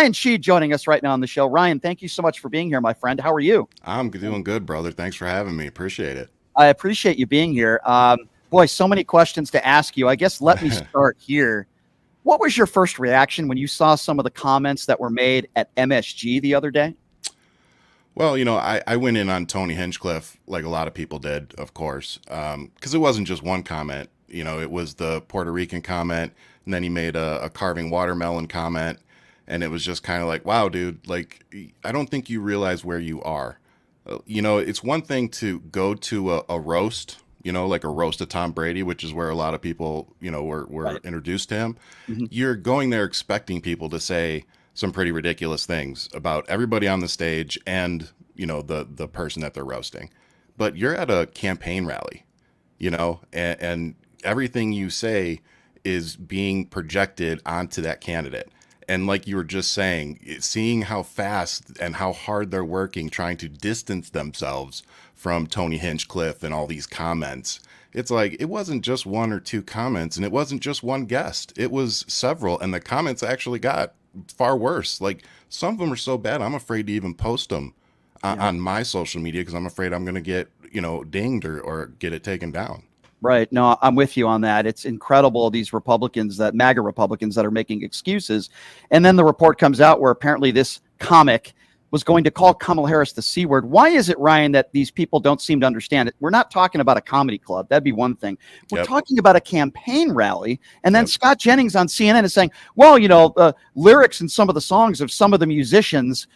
Ryan Shead joining us right now on the show. Ryan, thank you so much for being here, my friend. How are you? I'm doing good, brother. Thanks for having me. Appreciate it. I appreciate you being here. Boy, so many questions to ask you. I guess let me start here. What was your first reaction when you saw some of the comments that were made at MSG the other day? Well, I went in on Tony Hinchcliffe like a lot of people did, of course, because it wasn't just one comment. It was the Puerto Rican comment, and then he made a carving watermelon comment, and it was just kind of like, wow, dude, like, I don't think you realize where you are. It's one thing to go to a roast, like a roast of Tom Brady, which is where a lot of people, were Right. introduced to him. Mhm. You're going there expecting people to say some pretty ridiculous things about everybody on the stage and, the person that they're roasting. But you're at a campaign rally, and everything you say is being projected onto that candidate. And like you were just saying, seeing how fast and how hard they're working trying to distance themselves from Tony Hinchcliffe and all these comments. It's like it wasn't just one or two comments, and it wasn't just one guest. It was several, and the comments actually got far worse. Like some of them are so bad, I'm afraid to even post them Yeah. on my social media because I'm afraid I'm going to get dinged or get it taken down. Right. No, I'm with you on that. It's incredible, these Republicans, that MAGA Republicans that are making excuses. And then the report comes out where apparently this comic was going to call Kamala Harris the C word. Why is it, Ryan, that these people don't seem to understand it? We're not talking about a comedy club. That'd be one thing. We're Yep. talking about a campaign rally. And then Yep. Scott Jennings on CNN is saying, well, lyrics in some of the songs of some of the musicians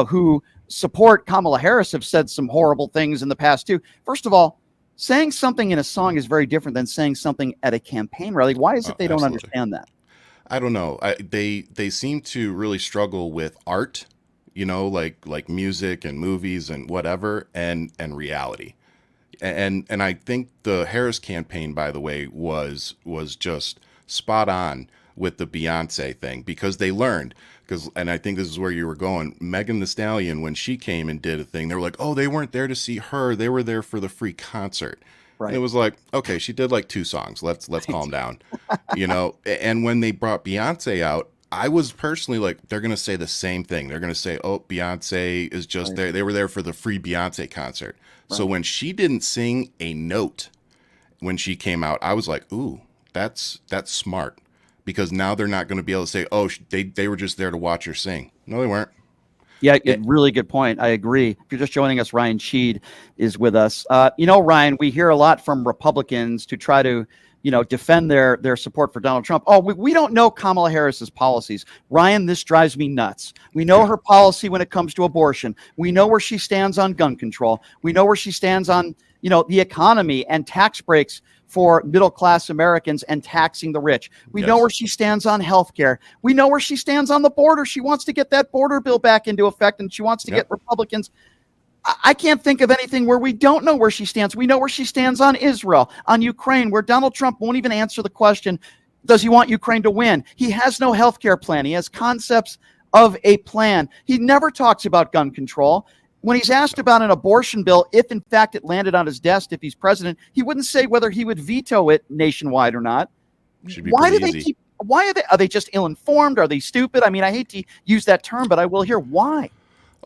who support Kamala Harris have said some horrible things in the past, too. First of all, saying something in a song is very different than saying something at a campaign rally. Why is it they don't Absolutely. understand that? I don't know. They seem to really struggle with art, like music and movies and whatever, and reality. And I think the Harris campaign, by the way, was just spot on with the Beyonce thing because they learned. And I think this is where you were going. Megan Thee Stallion, when she came and did a thing, they were like, oh, they weren't there to see her. They were there for the free concert. And it Right. was like, okay, she did like two songs. Let's calm down. And when they brought Beyonce out, I was personally like, they're gonna say the same thing. They're gonna say, oh, Beyonce is just Right. there. They were there for the free Beyonce concert. So Right. when she didn't sing a note when she came out, I was like, ooh, that's smart. Because now they're not going to be able to say, oh, they were just there to watch her sing. No, they weren't. Yeah, Eh, really good point. I agree. If you're just joining us, Ryan Shead is with us. Ryan, we hear a lot from Republicans to try to, defend their support for Donald Trump. Oh, we don't know Kamala Harris's policies. Ryan, this drives me nuts. We know her policy when it comes to abortion. We know where she stands on gun control. We know where she stands on, the economy and tax breaks for middle-class Americans and taxing the rich. We know where yes. she stands on healthcare. We know where she stands on the border. She wants to get that border bill back into effect, and she wants to get Yep. Republicans. I can't think of anything where we don't know where she stands. We know where she stands on Israel, on Ukraine, where Donald Trump won't even answer the question, does he want Ukraine to win? He has no healthcare plan. He has concepts of a plan. He never talks about gun control. When he's asked about an abortion bill, if in fact it landed on his desk, if he's president, he wouldn't say whether he would veto it nationwide or not. Should be Why pretty do they easy. keep? Why are they just ill-informed? Are they stupid? I mean, I hate to use that term, but I will hear why.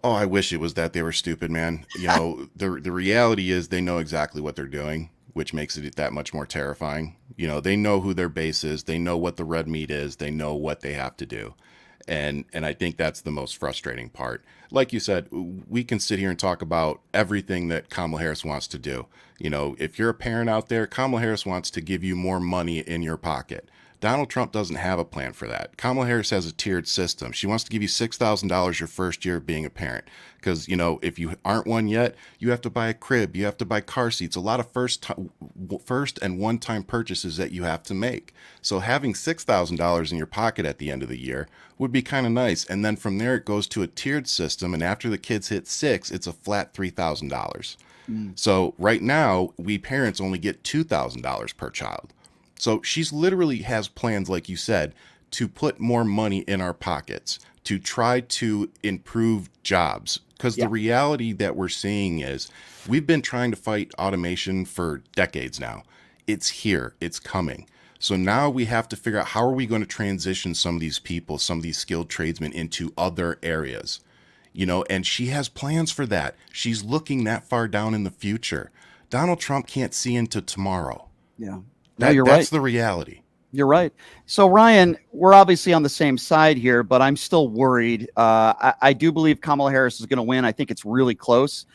Oh, I wish it was that they were stupid, man. The reality is they know exactly what they're doing, which makes it that much more terrifying. They know who their base is. They know what the red meat is. They know what they have to do. And I think that's the most frustrating part. Like you said, we can sit here and talk about everything that Kamala Harris wants to do. If you're a parent out there, Kamala Harris wants to give you more money in your pocket. Donald Trump doesn't have a plan for that. Kamala Harris has a tiered system. She wants to give you $6,000 your first year of being a parent. Because, if you aren't one yet, you have to buy a crib, you have to buy car seats, a lot of first and one-time purchases that you have to make. So having $6,000 in your pocket at the end of the year would be kind of nice. And then from there, it goes to a tiered system. And after the kids hit six, it's a flat $3,000. Mm. So right now, we parents only get $2,000 per child. So she's literally has plans, like you said, to put more money in our pockets, to try to improve jobs. Because Yeah. the reality that we're seeing is we've been trying to fight automation for decades now. It's here, it's coming. So now we have to figure out how are we going to transition some of these people, some of these skilled tradesmen into other areas, and she has plans for that. She's looking that far down in the future. Donald Trump can't see into tomorrow. Yeah. No, you're right. That's the reality. You're right. So, Ryan, we're obviously on the same side here, but I'm still worried. I do believe Kamala Harris is going to win. I think it's really close.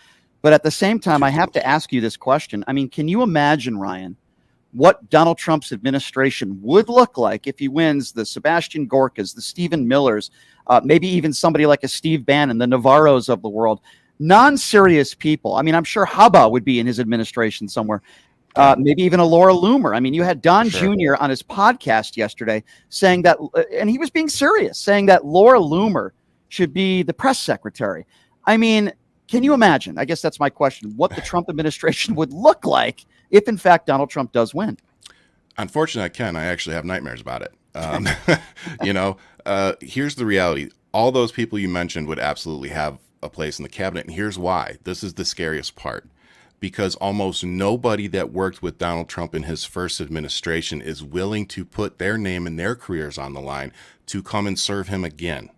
But at the same time, I have to ask you this question. I mean, can you imagine, Ryan, what Donald Trump's administration would look like if he wins the Sebastian Gorkas, the Stephen Millers, maybe even somebody like a Steve Bannon, the Navarros of the world, non-serious people? I mean, I'm sure Hubba would be in his administration somewhere. Maybe even a Laura Loomer. I mean, you had Don Jr. on his podcast yesterday saying that, and he was being serious, saying that Laura Loomer should be the press secretary. I mean, can you imagine? I guess that's my question. What the Trump administration would look like if, in fact, Donald Trump does win? Unfortunately, I can. I actually have nightmares about it. Here's the reality. All those people you mentioned would absolutely have a place in the cabinet. And here's why. This is the scariest part. Because almost nobody that worked with Donald Trump in his first administration is willing to put their name and their careers on the line to come and serve him again.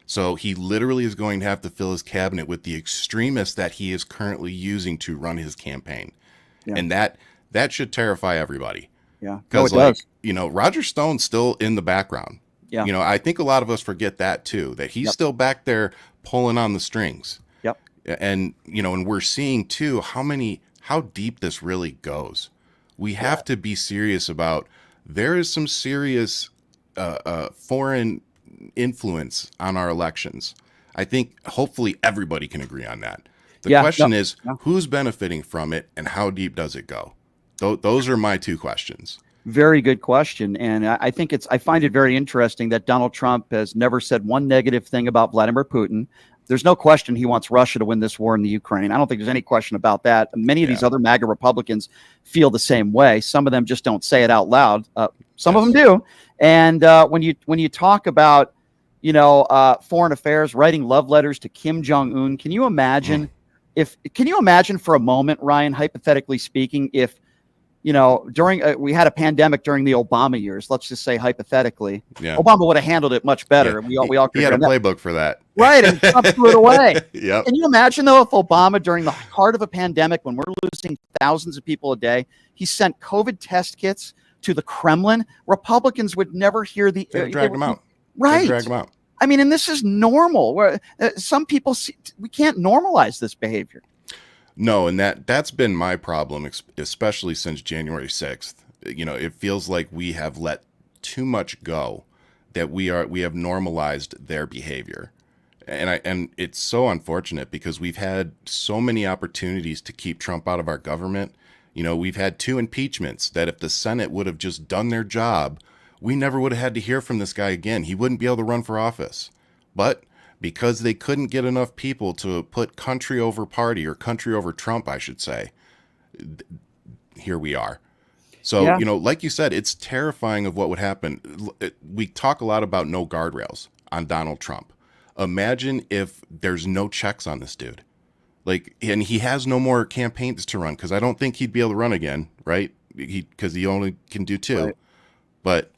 So he literally is going to have to fill his cabinet with the extremists that he is currently using to run his campaign. Yeah. And that should terrify everybody. Yeah. Because Roger Stone's still in the background. Yeah. I think a lot of us forget that too, that he's still back there pulling on the strings. Yep. And, and we're seeing too, how deep this really goes. We have to be serious about, there is some serious foreign influence on our elections. I think hopefully everybody can agree on that. The question is who's benefiting from it and how deep does it go? Those are my two questions. Very good question. And I think I find it very interesting that Donald Trump has never said one negative thing about Vladimir Putin. There's no question he wants Russia to win this war in the Ukraine. I don't think there's any question about that. Many of these other MAGA Republicans feel the same way. Some of them just don't say it out loud. Some of them do. And when you talk about, foreign affairs, writing love letters to Kim Jong-un, can you imagine for a moment, Ryan, hypothetically speaking, if, during we had a pandemic during the Obama years, let's just say hypothetically, Obama would have handled it much better. Yeah. We all he had a playbook for that. Right, and Trump threw it away. Yep. Can you imagine, though, if Obama, during the heart of a pandemic, when we're losing thousands of people a day, he sent COVID test kits to the Kremlin? Republicans would never hear the... Drag them out. Right. Drag them out. I mean, and this is normal. Where some people we can't normalize this behavior. No, and that's been my problem, especially since January 6th. It feels like we have let too much go, that we have normalized their behavior. And it's so unfortunate because we've had so many opportunities to keep Trump out of our government. We've had 2 impeachments that if the Senate would have just done their job, we never would have had to hear from this guy again. He wouldn't be able to run for office. But because they couldn't get enough people to put country over party, or country over Trump, I should say, here we are. So, like you said, it's terrifying of what would happen. We talk a lot about no guardrails on Donald Trump. Imagine if there's no checks on this dude. And he has no more campaigns to run, because I don't think he'd be able to run again, right? Because he only can do 2. Right. But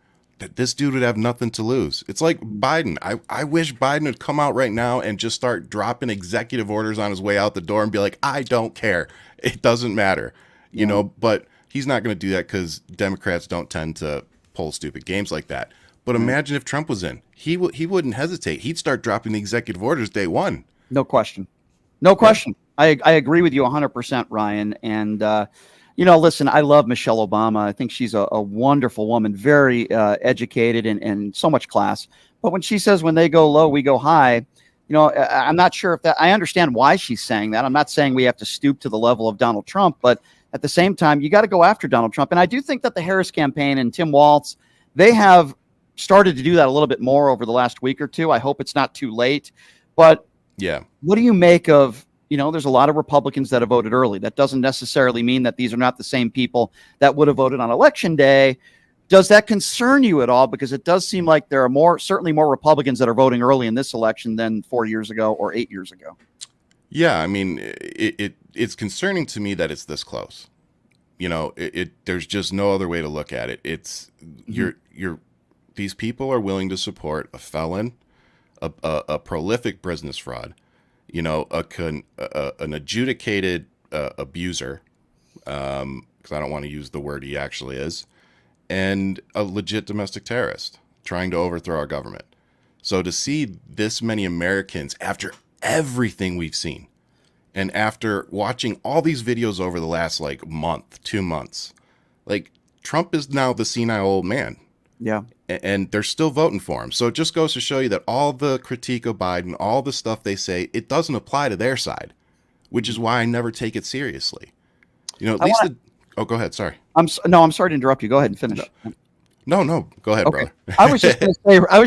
this dude would have nothing to lose. It's like Biden. I wish Biden would come out right now and just start dropping executive orders on his way out the door and be like, I don't care. It doesn't matter, but he's not going to do that because Democrats don't tend to pull stupid games like that. But imagine if Trump was in, he wouldn't hesitate. He'd start dropping the executive orders day one. No question. No question. I agree with you 100%, Ryan. And, listen, I love Michelle Obama. I think she's a wonderful woman, very educated and so much class. But when she says, when they go low, we go high, I'm not sure if that, I understand why she's saying that. I'm not saying we have to stoop to the level of Donald Trump, but at the same time, you got to go after Donald Trump. And I do think that the Harris campaign and Tim Walz, they have started to do that a little bit more over the last week or two. I hope it's not too late. But what do you make of, there's a lot of Republicans that have voted early. That doesn't necessarily mean that these are not the same people that would have voted on election day. Does that concern you at all? Because it does seem like there are certainly more Republicans that are voting early in this election than 4 years ago or 8 years ago. Yeah, I mean, it's concerning to me that it's this close. There's just no other way to look at it. It's these people are willing to support a felon, a prolific business fraud, an adjudicated abuser, because I don't want to use the word he actually is, and a legit domestic terrorist trying to overthrow our government. So to see this many Americans, after everything we've seen, and after watching all these videos over the last month, 2 months, Trump is now the senile old man. Yeah. And they're still voting for him. So it just goes to show you that all the critique of Biden, all the stuff they say, it doesn't apply to their side, which is why I never take it seriously. Oh, go ahead. Sorry. I'm sorry to interrupt you. Go ahead and finish. No. Go ahead, Okay. brother. I was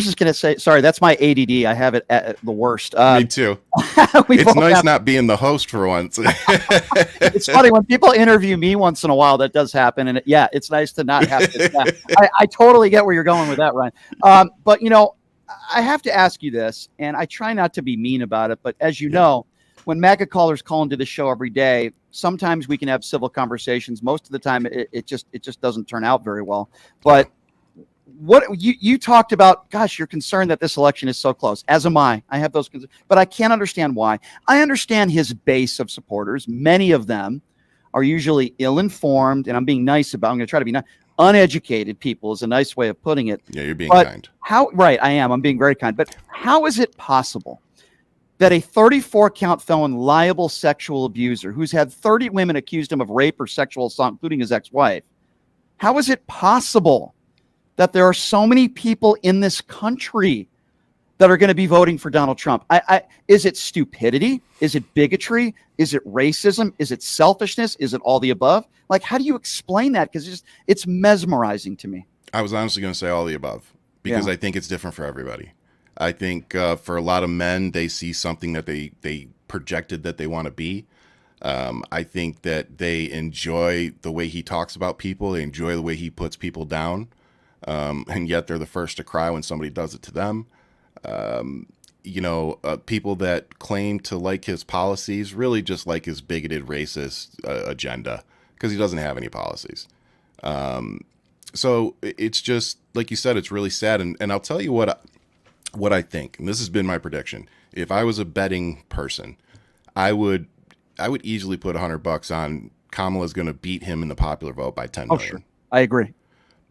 just going to say, sorry, that's my ADD. I have it at the worst. Me too. It's nice not being the host for once. It's funny when people interview me once in a while, that does happen. And it's nice to not have to. I totally get where you're going with that, Ryan. But, I have to ask you this, and I try not to be mean about it. But as you know, when MAGA callers call into the show every day, sometimes we can have civil conversations. Most of the time, it just doesn't turn out very well. But what you talked about, gosh, you're concerned that this election is so close, as am I. I have those concerns, but I can't understand why. I understand his base of supporters. Many of them are usually ill-informed, and I'm going to try to be nice. Uneducated people is a nice way of putting it. Yeah, you're being kind. Right, I am. I'm being very kind. But how is it possible that a 34-count felon, liable sexual abuser, who's had 30 women accused him of rape or sexual assault, including his ex-wife, how is it possible that there are so many people in this country that are going to be voting for Donald Trump? Is it stupidity? Is it bigotry? Is it racism? Is it selfishness? Is it all the above? How do you explain that? Because it's mesmerizing to me. I was honestly going to say all the above, because I think it's different for everybody. I think for a lot of men, they see something that they projected that they want to be. I think that they enjoy the way he talks about people. They enjoy the way he puts people down. And yet they're the first to cry when somebody does it to them. People that claim to like his policies really just like his bigoted racist agenda, because he doesn't have any policies. So it's just, like you said, it's really sad. And I'll tell you what I think, and this has been my prediction. If I was a betting person, I would easily put $100 on Kamala's going to beat him in the popular vote by 10 million. Sure. I agree.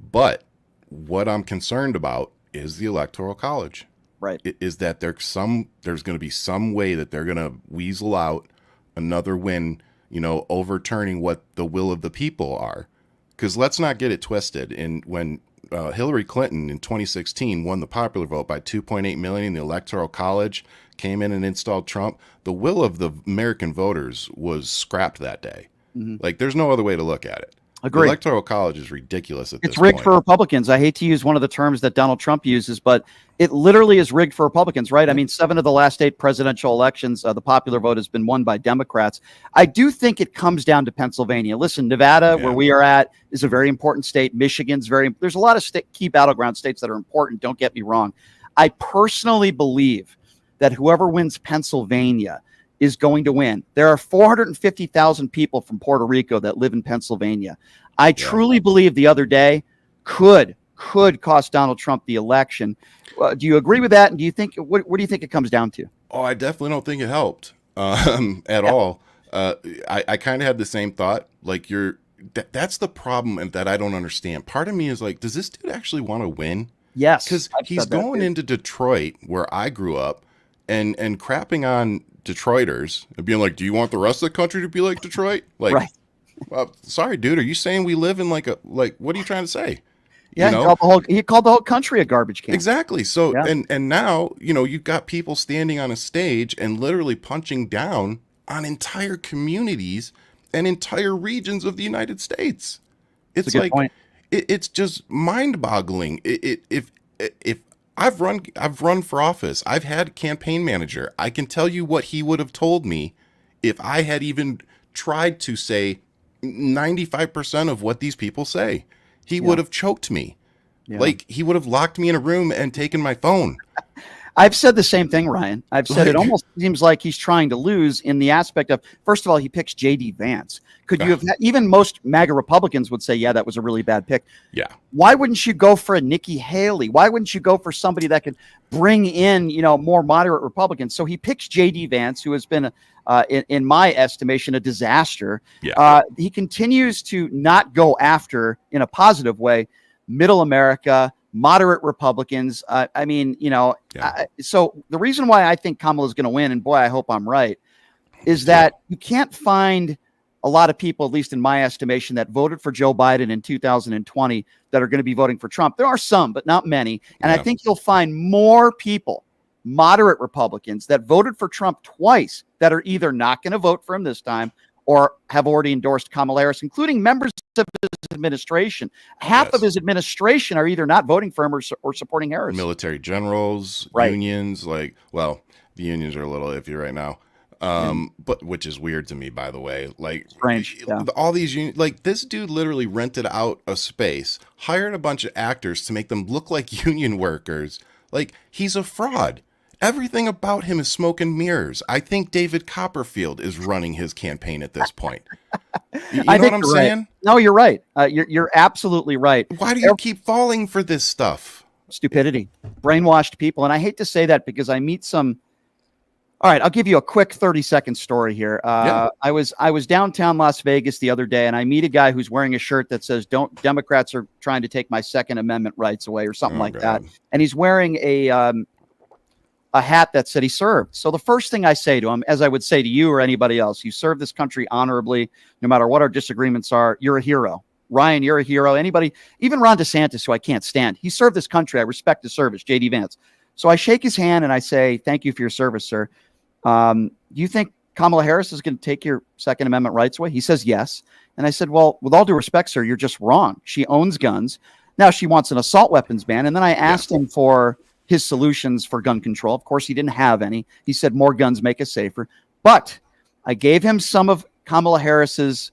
But what I'm concerned about is the Electoral College. Right. Is that there's going to be some way that they're going to weasel out another win, overturning what the will of the people are. Because let's not get it twisted. And when Hillary Clinton in 2016 won the popular vote by 2.8 million, the Electoral College came in and installed Trump, the will of the American voters was scrapped that day. Mm-hmm. There's no other way to look at it. Agree. The Electoral College is ridiculous at this point. It's rigged for Republicans. I hate to use one of the terms that Donald Trump uses, but it literally is rigged for Republicans, right? I mean, 7 of the last 8 presidential elections, the popular vote has been won by Democrats. I do think it comes down to Pennsylvania. Listen, Nevada, where we are at, is a very important state. Michigan's there's a lot of key battleground states that are important. Don't get me wrong. I personally believe that whoever wins Pennsylvania is going to win. There are 450,000 people from Puerto Rico that live in Pennsylvania. I truly believe the other day could cost Donald Trump the election. Do you agree with that? And do you think what do you think it comes down to? Oh, I definitely don't think it helped at all. I kind of had the same thought. That's the problem, and that I don't understand. Part of me is does this dude actually want to win? Yes, because he's going into Detroit, where I grew up, and crapping on Detroiters and being do you want the rest of the country to be like Detroit? Right. Sorry, dude. Are you saying we live in what are you trying to say? Yeah, he called the whole country a garbage can. Exactly. So, and now, you've got people standing on a stage and literally punching down on entire communities and entire regions of the United States. It's a good point. It's just mind-boggling. If I've run for office, I've had campaign manager. I can tell you what he would have told me if I had even tried to say 95% of what these people say. He would have choked me. Yeah. He would have locked me in a room and taken my phone. I've said the same thing, Ryan. I've said it almost seems like he's trying to lose in the aspect of, first of all, he picks J.D. Vance. Could you have, even most MAGA Republicans would say, yeah, that was a really bad pick. Yeah. Why wouldn't you go for a Nikki Haley? Why wouldn't you go for somebody that could bring in, more moderate Republicans? So he picks J.D. Vance, who has been, in my estimation, a disaster. Yeah. He continues to not go after, in a positive way, middle America, moderate Republicans. So the reason why I think Kamala is going to win, and boy, I hope I'm right, is that you can't find a lot of people, at least in my estimation, that voted for Joe Biden in 2020 that are going to be voting for Trump. There are some, but not many. And I think you'll find more people, moderate Republicans, that voted for Trump twice that are either not going to vote for him this time or have already endorsed Kamala Harris, including members of his administration. Half of his administration are either not voting for him or supporting Harris. Military generals, unions, the unions are a little iffy right now. But which is weird to me, by the way. Strange. All these unions, this dude literally rented out a space, hired a bunch of actors to make them look like union workers. He's a fraud. Everything about him is smoke and mirrors. I think David Copperfield is running his campaign at this point. You know what I'm saying? Right. No, you're right. You're absolutely right. Why do you keep falling for this stuff? Stupidity, brainwashed people. And I hate to say that because I meet some. All right, I'll give you a quick 30-second story here. I was downtown Las Vegas the other day, and I meet a guy who's wearing a shirt that says, "Don't Democrats are trying to take my Second Amendment rights away," or something like that. And he's wearing a hat that said he served. So the first thing I say to him, as I would say to you or anybody else, you serve this country honorably, no matter what our disagreements are. You're a hero. Ryan, you're a hero. Anybody, even Ron DeSantis, who I can't stand, he served this country. I respect his service, J.D. Vance. So I shake his hand and I say, "Thank you for your service, sir. You think Kamala Harris is going to take your Second Amendment rights away?" He says, "Yes." And I said, "Well, with all due respect, sir, you're just wrong. She owns guns. Now she wants an assault weapons ban." And then I asked him for his solutions for gun control. Of course, he didn't have any. He said, "More guns make us safer." But I gave him some of Kamala Harris's,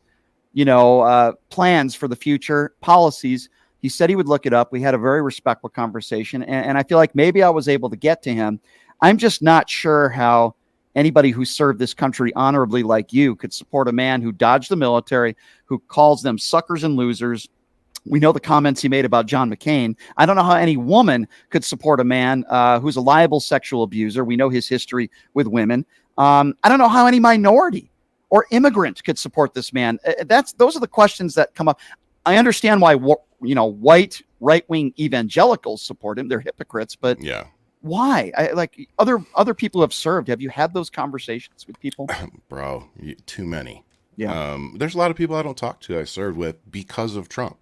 plans for the future, policies. He said he would look it up. We had a very respectful conversation. And I feel like maybe I was able to get to him. I'm just not sure how anybody who served this country honorably like you could support a man who dodged the military, who calls them suckers and losers. We know the comments he made about John McCain. I don't know how any woman could support a man who's a liable sexual abuser. We know his history with women. I don't know how any minority or immigrant could support this man. Those are the questions that come up. I understand why white right-wing evangelicals support him. They're hypocrites, but why? Other people who have served. Have you had those conversations with people? Bro, too many. Yeah. There's a lot of people I don't talk to I served with because of Trump.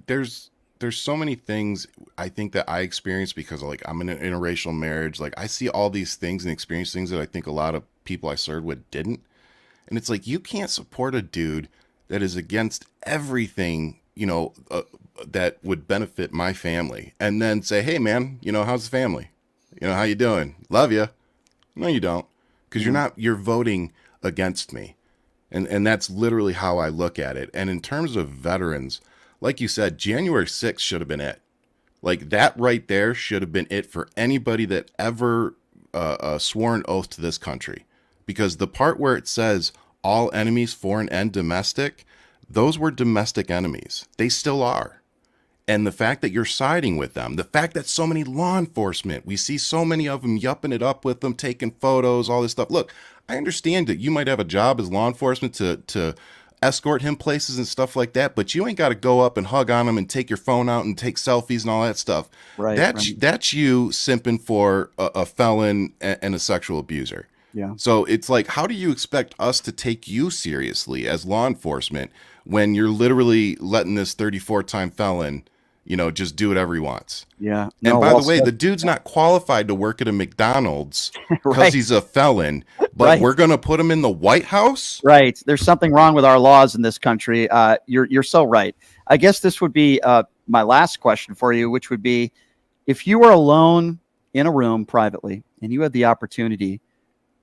There's so many things I think that I experienced because I'm in an interracial marriage. I see all these things and experience things that I think a lot of people I served with didn't. And it's you can't support a dude that is against everything, that would benefit my family and then say, "Hey man, how's the family? How you doing? Love you." No, you don't. Because you're voting against me. And that's literally how I look at it. And in terms of veterans, like you said, January 6th should have been it. That right there should have been it for anybody that ever swore an oath to this country. Because the part where it says all enemies, foreign and domestic, those were domestic enemies. They still are. And the fact that you're siding with them, the fact that so many law enforcement, we see so many of them yupping it up with them, taking photos, all this stuff. Look, I understand that you might have a job as law enforcement to escort him places and stuff like that, but you ain't got to go up and hug on him and take your phone out and take selfies and all that stuff. Right. That's you simping for a felon and a sexual abuser. Yeah. So it's how do you expect us to take you seriously as law enforcement when you're literally letting this 34-time felon, just do whatever he wants? Yeah. And by the way, the dude's not qualified to work at a McDonald's because he's a felon, but we're going to put him in the White House? Right. There's something wrong with our laws in this country. You're so right. I guess this would be my last question for you, which would be, if you were alone in a room privately and you had the opportunity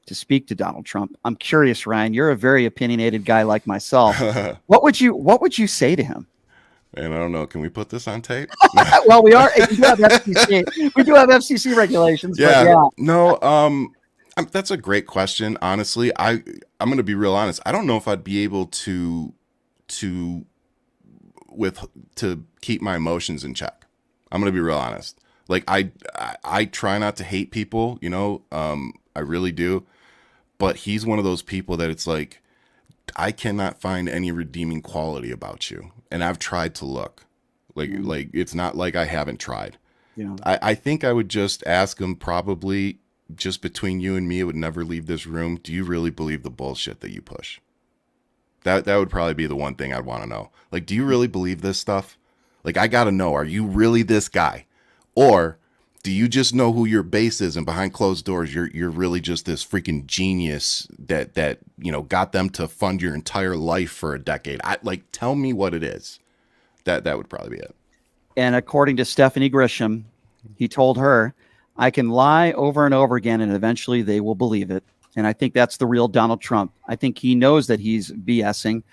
to speak to Donald Trump, I'm curious, Ryan, you're a very opinionated guy like myself. What would you say to him? And I don't know, can we put this on tape? Well, we are. We do have FCC. We do have FCC regulations. Yeah. But yeah. No. That's a great question. Honestly, I'm going to be real honest. I don't know if I'd be able to keep my emotions in check. I'm going to be real honest. Like I try not to hate people, you know. I really do. But he's one of those people that it's like, I cannot find any redeeming quality about you. And I've tried to look. Like it's not like I haven't tried. Yeah. I think I would just ask him, probably just between you and me, it would never leave this room. Do you really believe the bullshit that you push? That would probably be the one thing I'd want to know. Like, do you really believe this stuff? Like, I got to know, are you really this guy? Or do you just know who your base is, and behind closed doors, you're really just this freaking genius that you know got them to fund your entire life for a decade? Tell me what it is. That would probably be it. And according to Stephanie Grisham, he told her, I can lie over and over again, and eventually they will believe it. And I think that's the real Donald Trump. I think he knows that he's BSing,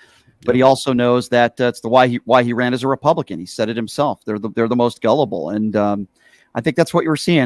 but he also knows that that's why he ran as a Republican. He said it himself. They're the most gullible. And I think that's what you're seeing.